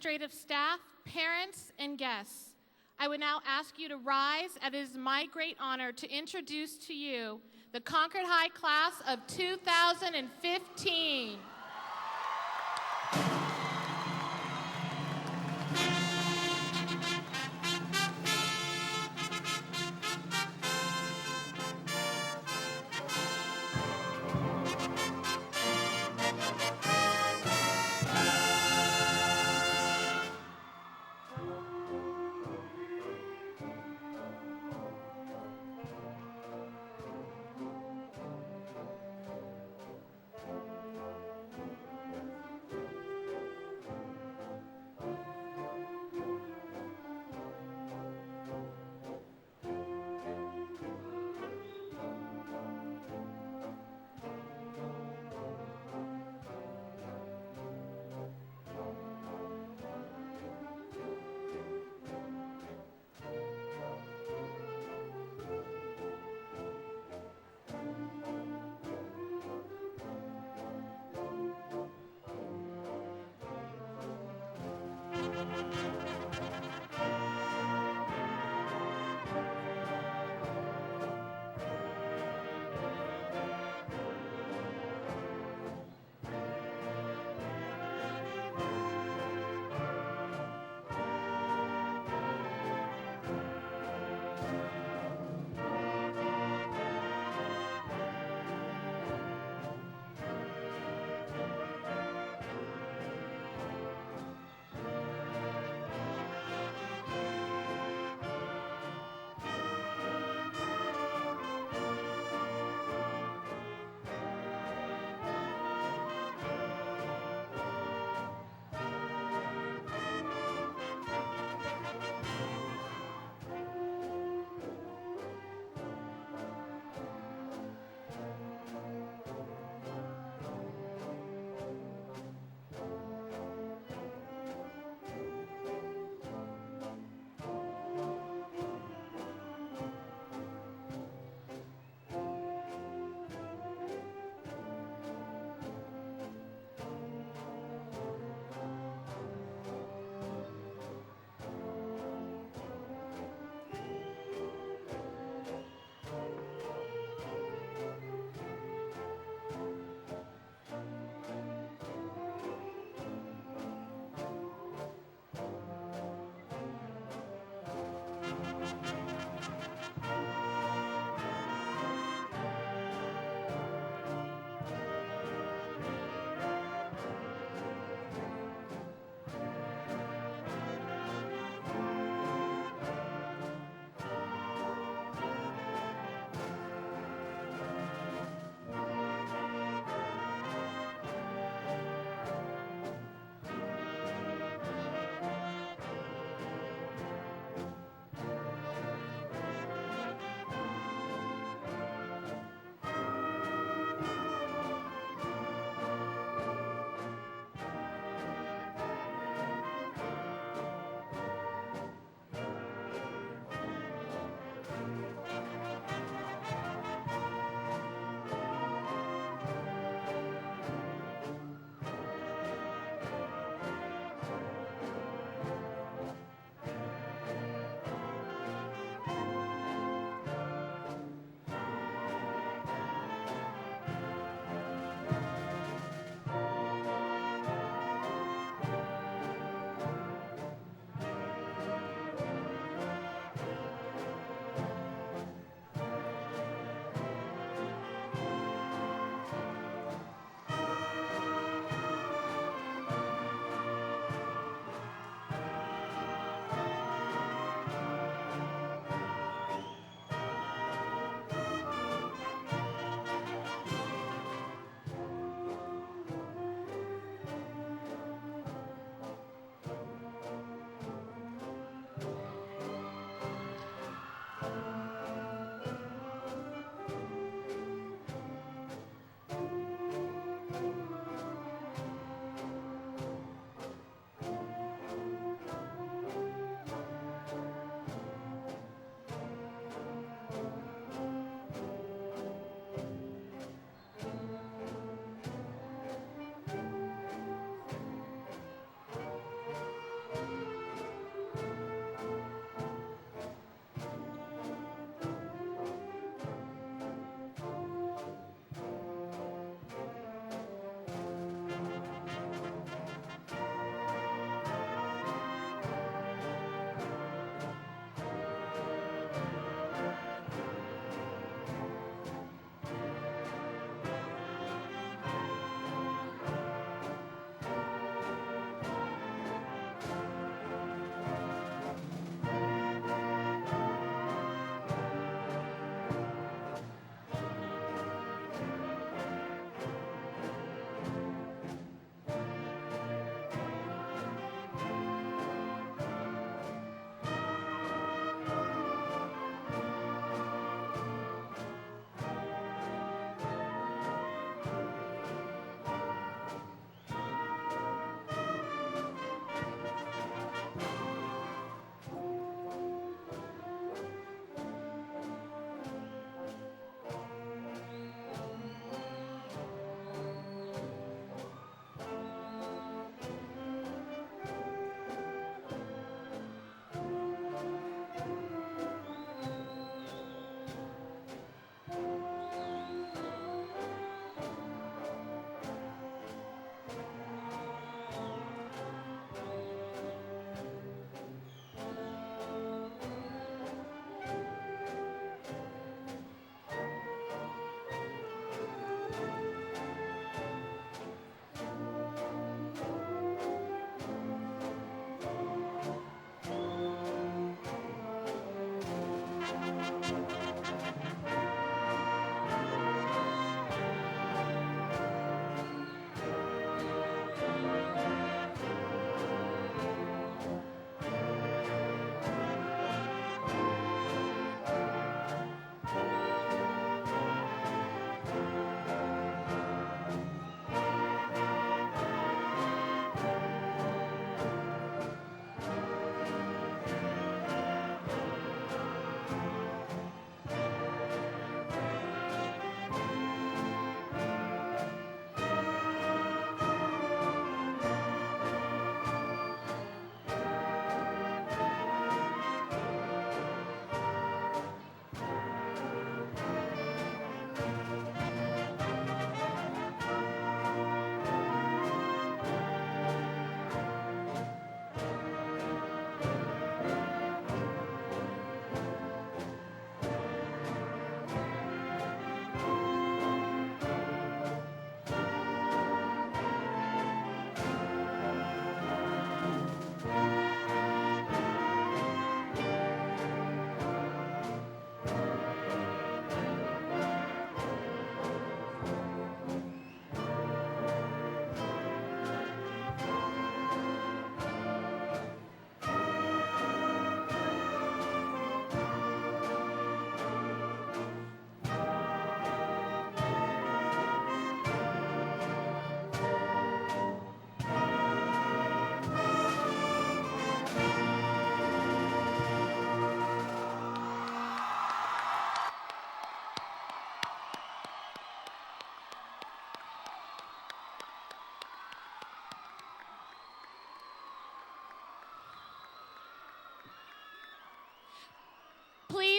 administrative staff, parents, and guests. I would now ask you to rise, as it is my great honor to introduce to you the Concord High Class of 2015.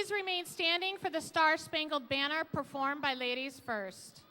please remain standing for the Star-Spangled Banner performed by Ladies First.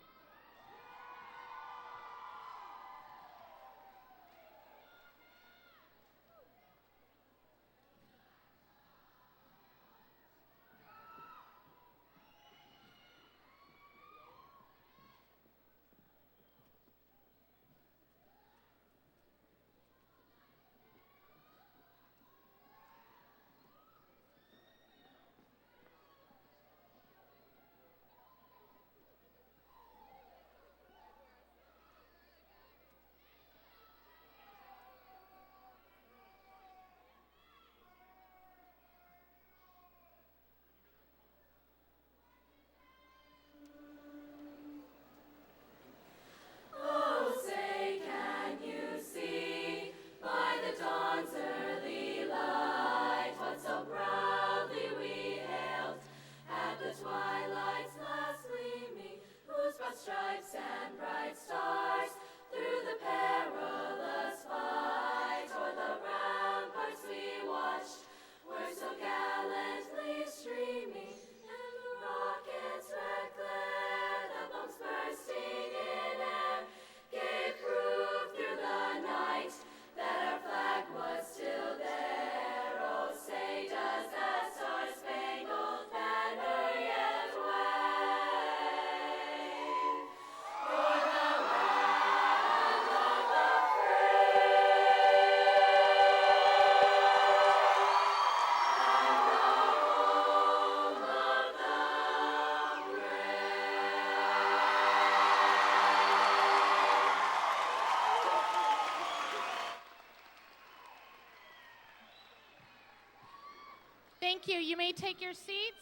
Stripes and bright stars through the perilous fight, o'er the ramparts we watched, were so gallantly streaming, and the rockets' red glare, the bombs bursting in air, gave proof through the night that our flag was still there. Oh, say does that star-spangled banner yet wave? Thank you. You may take your seats.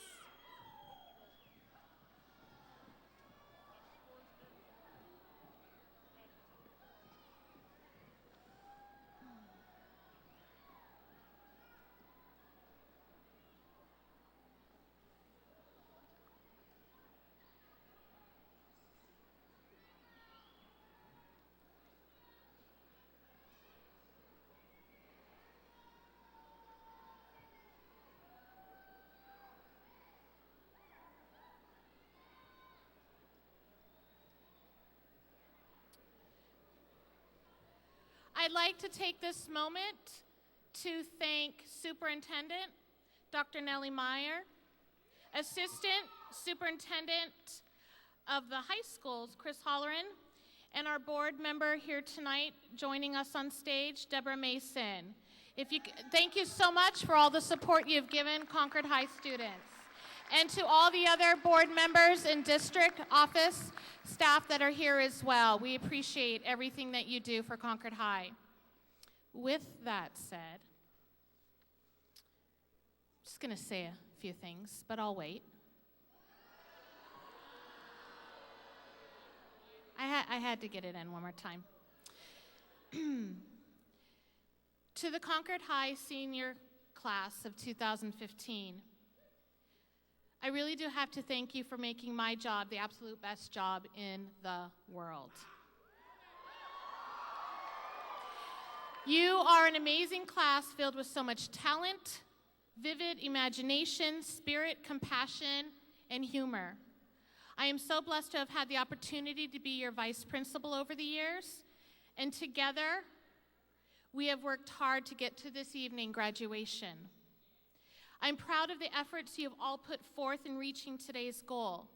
I'd like to take this moment to thank Superintendent Dr. Nellie Meyer, Assistant Superintendent of the high schools, Chris Holleran, and our board member here tonight joining us on stage, Deborah Mason. Thank you so much for all the support you've given Concord High students. And to all the other board members and district office staff that are here as well. We appreciate everything that you do for Concord High. With that said, I'm just going to say a few things, but I'll wait. I had to get it in one more time. To the Concord High senior class of 2015, I really do have to thank you for making my job the absolute best job in the world. You are an amazing class filled with so much talent, vivid imagination, spirit, compassion, and humor. I am so blessed to have had the opportunity to be your vice principal over the years, and together we have worked hard to get to this evening graduation. I'm proud of the efforts you have all put forth in reaching today's goal.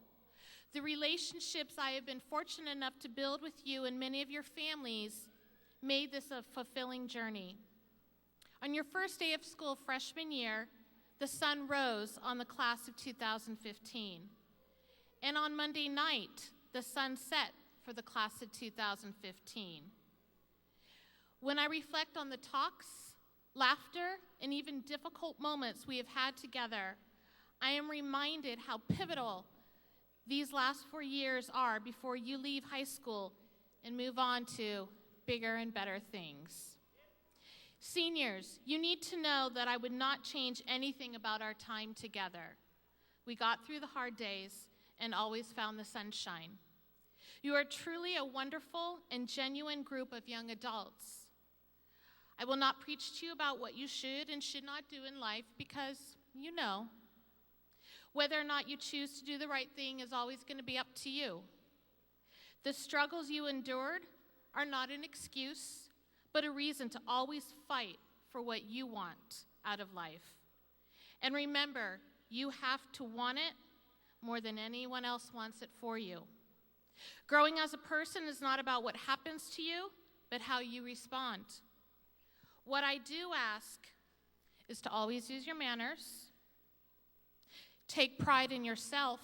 The relationships I have been fortunate enough to build with you and many of your families made this a fulfilling journey. On your first day of school freshman year, the sun rose on the class of 2015. And on Monday night, the sun set for the class of 2015. When I reflect on the talks, laughter, and even difficult moments we have had together, I am reminded how pivotal these last 4 years are before you leave high school and move on to bigger and better things. Seniors, you need to know that I would not change anything about our time together. We got through the hard days and always found the sunshine. You are truly a wonderful and genuine group of young adults. I will not preach to you about what you should and should not do in life because you know. Whether or not you choose to do the right thing is always going to be up to you. The struggles you endured are not an excuse, but a reason to always fight for what you want out of life. And remember, you have to want it more than anyone else wants it for you. Growing as a person is not about what happens to you, but how you respond. What I do ask is to always use your manners, take pride in yourself,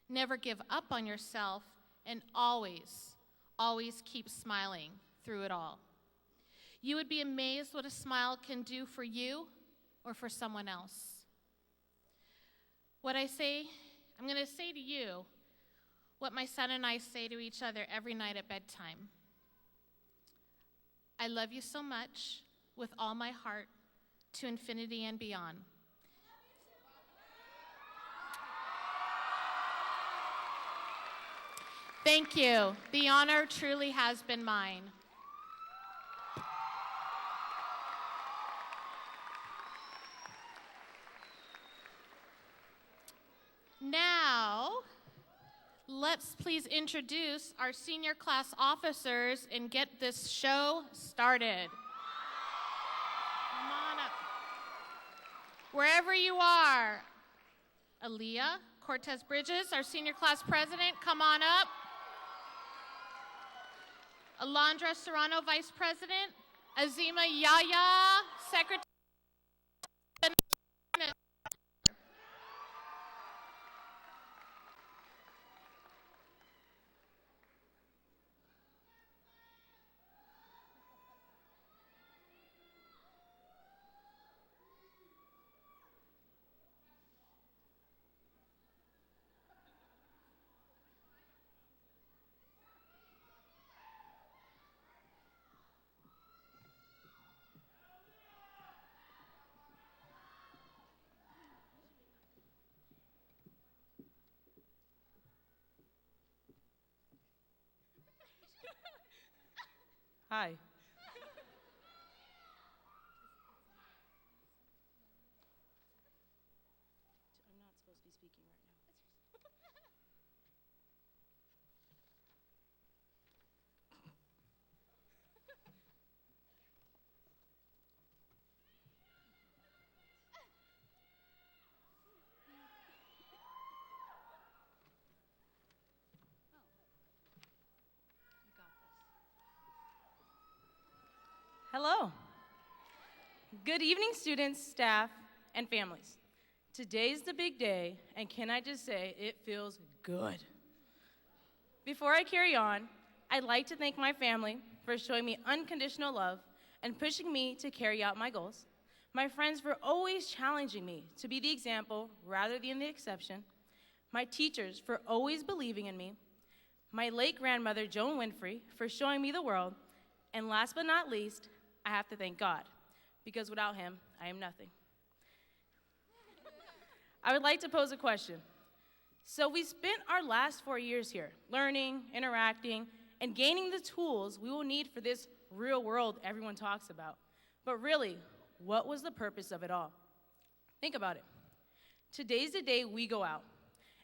never give up on yourself, and always, always keep smiling through it all. You would be amazed what a smile can do for you or for someone else. I'm going to say to you what my son and I say to each other every night at bedtime. I love you so much with all my heart to infinity and beyond. Thank you. The honor truly has been mine. Now, let's please introduce our senior class officers and get this show started. Come on up. Wherever you are, Aaliyah Cortez Bridges, our senior class president, come on up. Alondra Serrano, vice president. Azima Yaya, secretary. Hi. I'm not supposed to be speaking right now. Hello. Good evening, students, staff, and families. Today's the big day, and can I just say, it feels good. Before I carry on, I'd like to thank my family for showing me unconditional love and pushing me to carry out my goals. My friends for always challenging me to be the example rather than the exception. My teachers for always believing in me. My late grandmother, Joan Winfrey, for showing me the world. And last but not least, I have to thank God, because without him, I am nothing. I would like to pose a question. So we spent our last 4 years here, learning, interacting, and gaining the tools we will need for this real world everyone talks about. But really, what was the purpose of it all? Think about it. Today's the day we go out,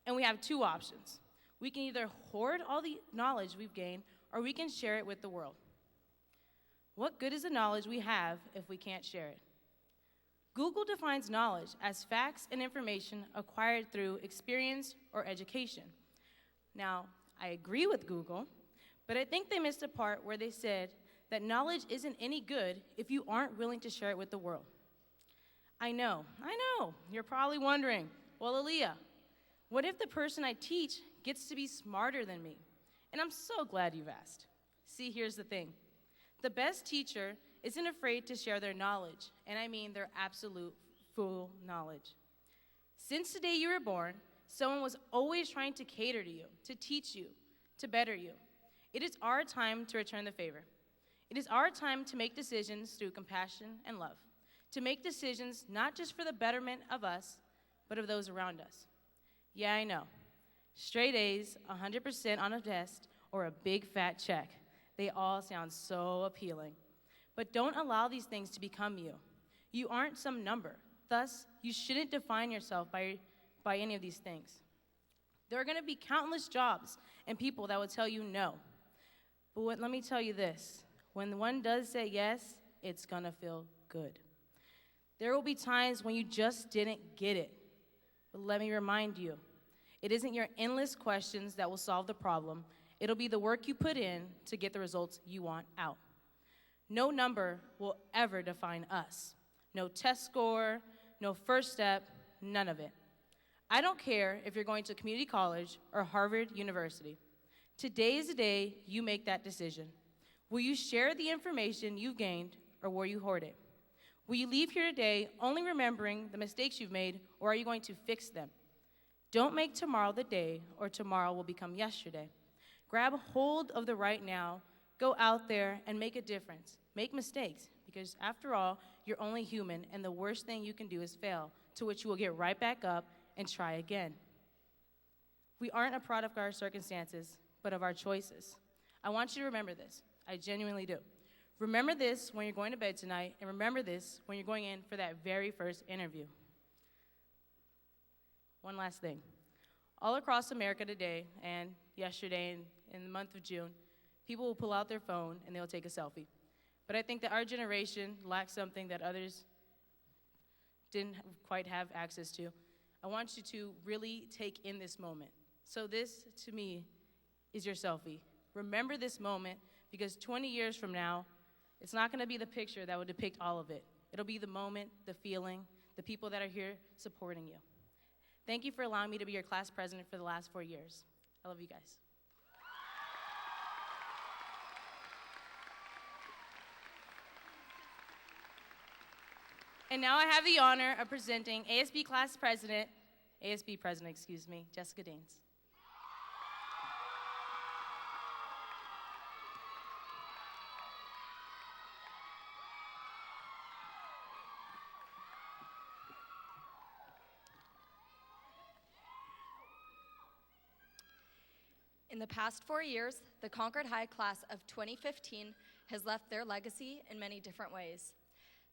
and we have two options. We can either hoard all the knowledge we've gained, or we can share it with the world. What good is the knowledge we have if we can't share it? Google defines knowledge as facts and information acquired through experience or education. Now, I agree with Google, but I think they missed a part where they said that knowledge isn't any good if you aren't willing to share it with the world. I know, you're probably wondering, well, Aaliyah, what if the person I teach gets to be smarter than me? And I'm so glad you've asked. See, here's the thing. The best teacher isn't afraid to share their knowledge, and I mean their absolute full knowledge. Since the day you were born, someone was always trying to cater to you, to teach you, to better you. It is our time to return the favor. It is our time to make decisions through compassion and love, to make decisions not just for the betterment of us, but of those around us. Yeah, I know. Straight A's, 100% on a test, or a big fat check. They all sound so appealing. But don't allow these things to become you. You aren't some number. Thus, you shouldn't define yourself by by any of these things. There are going to be countless jobs and people that will tell you no. But let me tell you this, when one does say yes, it's going to feel good. There will be times when you just didn't get it. But let me remind you, it isn't your endless questions that will solve the problem. It'll be the work you put in to get the results you want out. No number will ever define us. No test score, no first step, none of it. I don't care if you're going to community college or Harvard University. Today is the day you make that decision. Will you share the information you've gained, or will you hoard it? Will you leave here today only remembering the mistakes you've made, or are you going to fix them? Don't make tomorrow the day, or tomorrow will become yesterday. Grab hold of the right now, go out there and make a difference. Make mistakes, because after all, you're only human, and the worst thing you can do is fail, to which you will get right back up and try again. We aren't a product of our circumstances, but of our choices. I want you to remember this. I genuinely do. Remember this when you're going to bed tonight, and remember this when you're going in for that very first interview. One last thing. All across America today, and yesterday in the month of June, people will pull out their phone and they'll take a selfie. But I think that our generation lacks something that others didn't quite have access to. I want you to really take in this moment. So this, to me, is your selfie. Remember this moment, because 20 years from now, it's not going to be the picture that will depict all of it. It'll be the moment, the feeling, the people that are here supporting you. Thank you for allowing me to be your class president for the last 4 years. I love you guys. And now I have the honor of presenting ASB President, Jessica Daines. In the past 4 years, the Concord High class of 2015 has left their legacy in many different ways.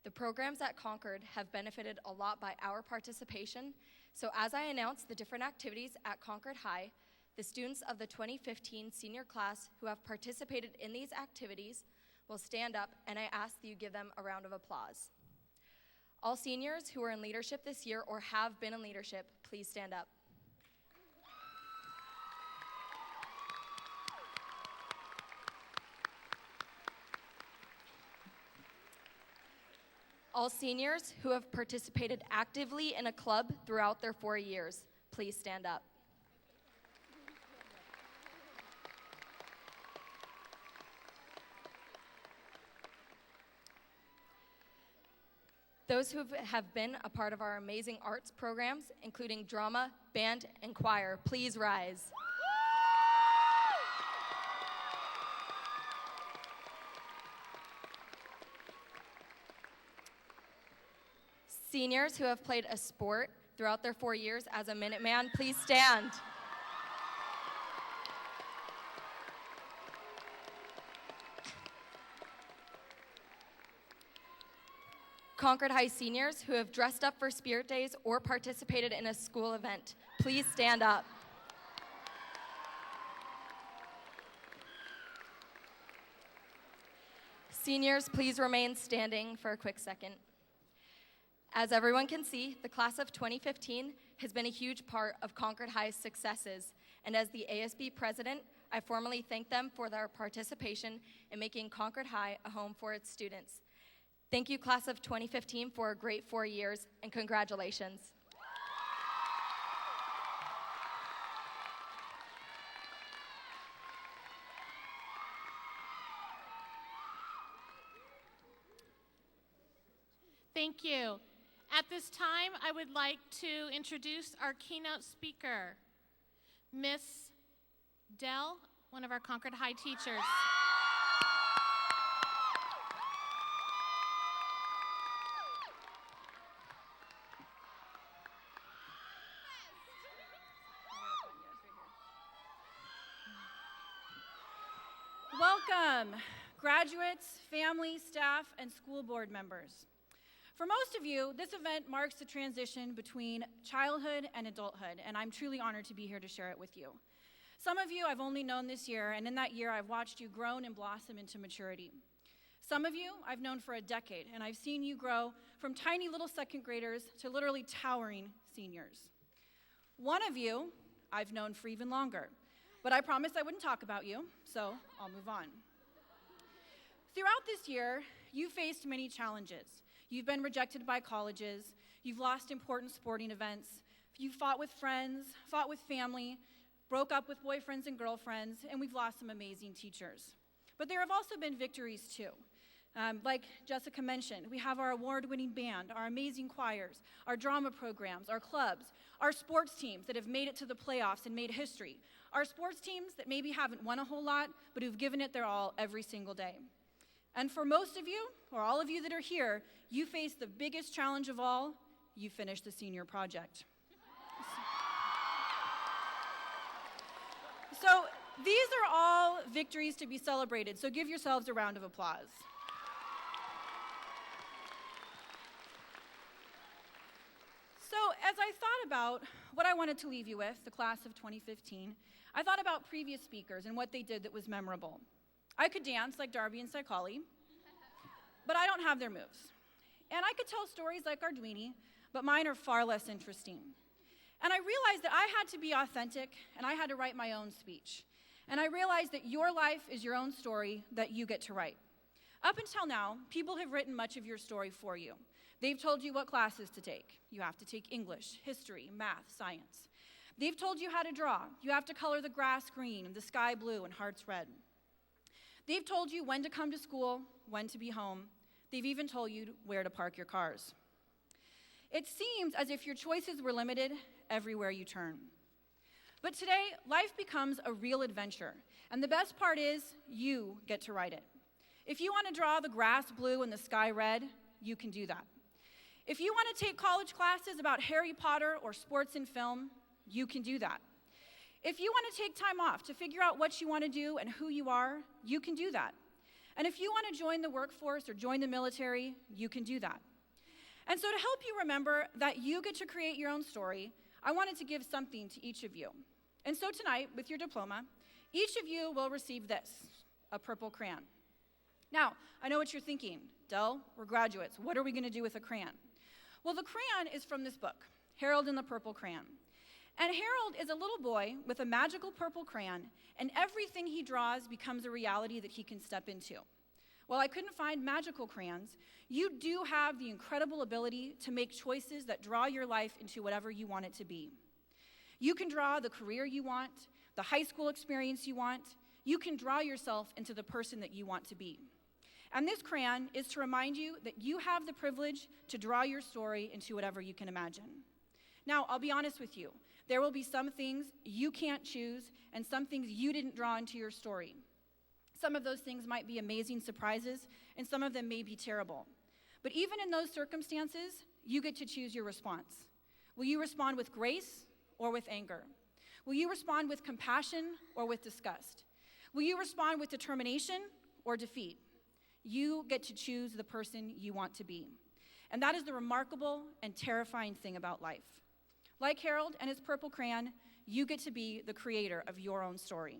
The programs at Concord have benefited a lot by our participation, so as I announce the different activities at Concord High, the students of the 2015 senior class who have participated in these activities will stand up, and I ask that you give them a round of applause. All seniors who are in leadership this year or have been in leadership, please stand up. All seniors who have participated actively in a club throughout their 4 years, please stand up. Those who have been a part of our amazing arts programs, including drama, band, and choir, please rise. Seniors who have played a sport throughout their 4 years as a Minuteman, please stand. Concord High seniors who have dressed up for Spirit Days or participated in a school event, please stand up. Seniors, please remain standing for a quick second. As everyone can see, the class of 2015 has been a huge part of Concord High's successes, and as the ASB president, I formally thank them for their participation in making Concord High a home for its students. Thank you, class of 2015, for a great 4 years, and congratulations. Thank you. At this time, I would like to introduce our keynote speaker, Miss Dell, one of our Concord High teachers. Welcome, graduates, family, staff, and school board members. For most of you, this event marks the transition between childhood and adulthood, and I'm truly honored to be here to share it with you. Some of you I've only known this year, and in that year I've watched you grow and blossom into maturity. Some of you I've known for a decade, and I've seen you grow from tiny little second graders to literally towering seniors. One of you I've known for even longer, but I promised I wouldn't talk about you, so I'll move on. Throughout this year, you faced many challenges. You've been rejected by colleges, you've lost important sporting events, you've fought with friends, fought with family, broke up with boyfriends and girlfriends, and we've lost some amazing teachers. But there have also been victories too. Like Jessica mentioned, we have our award-winning band, our amazing choirs, our drama programs, our clubs, our sports teams that have made it to the playoffs and made history, our sports teams that maybe haven't won a whole lot, but who've given it their all every single day. And for most of you, or all of you that are here, you face the biggest challenge of all: you finished the senior project. So these are all victories to be celebrated, so give yourselves a round of applause. So as I thought about what I wanted to leave you with, the class of 2015, I thought about previous speakers and what they did that was memorable. I could dance like Darby and Saikali, but I don't have their moves. And I could tell stories like Arduini, but mine are far less interesting. And I realized that I had to be authentic, and I had to write my own speech. And I realized that your life is your own story that you get to write. Up until now, people have written much of your story for you. They've told you what classes to take. You have to take English, history, math, science. They've told you how to draw. You have to color the grass green, the sky blue, and hearts red. They've told you when to come to school, when to be home. They've even told you where to park your cars. It seems as if your choices were limited everywhere you turn. But today, life becomes a real adventure, and the best part is you get to write it. If you want to draw the grass blue and the sky red, you can do that. If you want to take college classes about Harry Potter or sports and film, you can do that. If you want to take time off to figure out what you want to do and who you are, you can do that. And if you want to join the workforce or join the military, you can do that. And so to help you remember that you get to create your own story, I wanted to give something to each of you. And so tonight, with your diploma, each of you will receive this, a purple crayon. Now, I know what you're thinking. Del, we're graduates. What are we going to do with a crayon? Well, the crayon is from this book, Harold and the Purple Crayon. And Harold is a little boy with a magical purple crayon, and everything he draws becomes a reality that he can step into. While I couldn't find magical crayons, you do have the incredible ability to make choices that draw your life into whatever you want it to be. You can draw the career you want, the high school experience you want. You can draw yourself into the person that you want to be. And this crayon is to remind you that you have the privilege to draw your story into whatever you can imagine. Now, I'll be honest with you. There will be some things you can't choose and some things you didn't draw into your story. Some of those things might be amazing surprises, and some of them may be terrible. But even in those circumstances, you get to choose your response. Will you respond with grace or with anger? Will you respond with compassion or with disgust? Will you respond with determination or defeat? You get to choose the person you want to be. And that is the remarkable and terrifying thing about life. Like Harold and his purple crayon, you get to be the creator of your own story.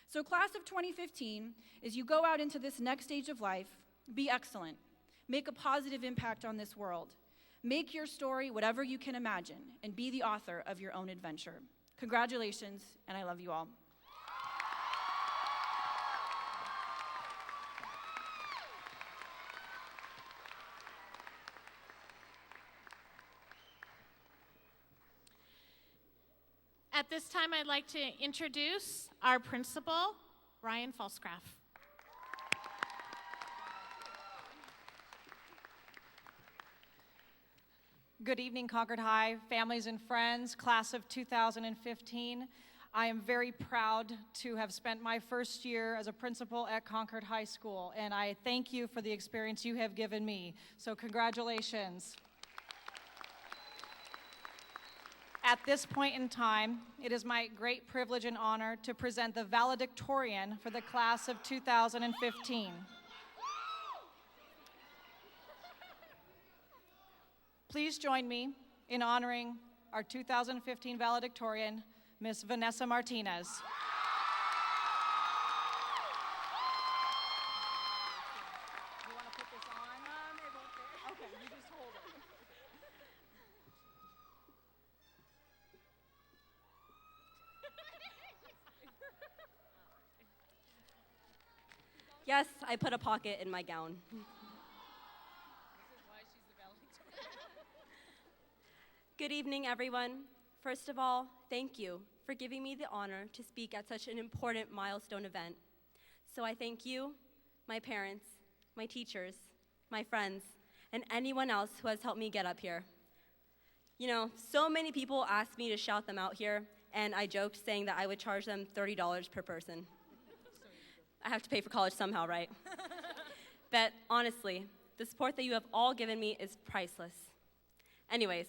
So class of 2015, as you go out into this next stage of life, be excellent. Make a positive impact on this world. Make your story whatever you can imagine, and be the author of your own adventure. Congratulations, and I love you all. At this time, I'd like to introduce our principal, Ryan Falscraft. Good evening, Concord High, families and friends, class of 2015. I am very proud to have spent my first year as a principal at Concord High School, and I thank you for the experience you have given me. So congratulations. At this point in time, it is my great privilege and honor to present the valedictorian for the class of 2015. Please join me in honoring our 2015 valedictorian, Miss Vanessa Martinez. You want to put this on? It won't fit. Okay, you just hold it. Yes, I put a pocket in my gown. This is why she's the valedictorian. Good evening, everyone. First of all, thank you for giving me the honor to speak at such an important milestone event. So I thank you, my parents, my teachers, my friends, and anyone else who has helped me get up here. You know, so many people asked me to shout them out here, and I joked saying that I would charge them $30 per person. I have to pay for college somehow, right? But honestly, the support that you have all given me is priceless. Anyways,